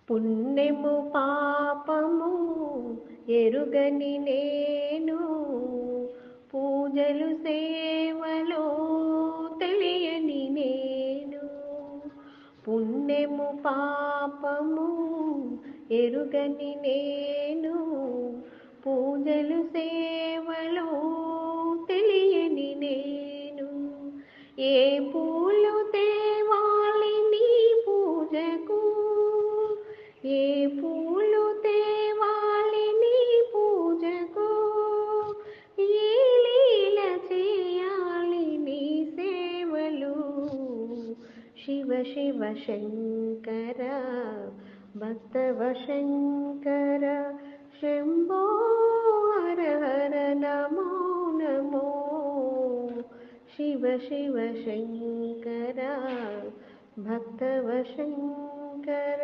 పుణ్యము పాపము ఎరుగని నేను, పూజలు సేవలో తెలియని నేను. పుణ్యము పాపము ఎరుగని నేను, పూజలు సేవలో తెలియని నేను. ఏ పూలు తేవాలి నీ పూజకు, ఏ పూలు తేవాలి నీ పూజకు, ఏ లీల చేయాలి నీ సేవలు. శివ శివ శంకర భక్తవ శంకర, శంభో హర హర నమో నమో. శివ శివ శంకర భక్తవ శంకర.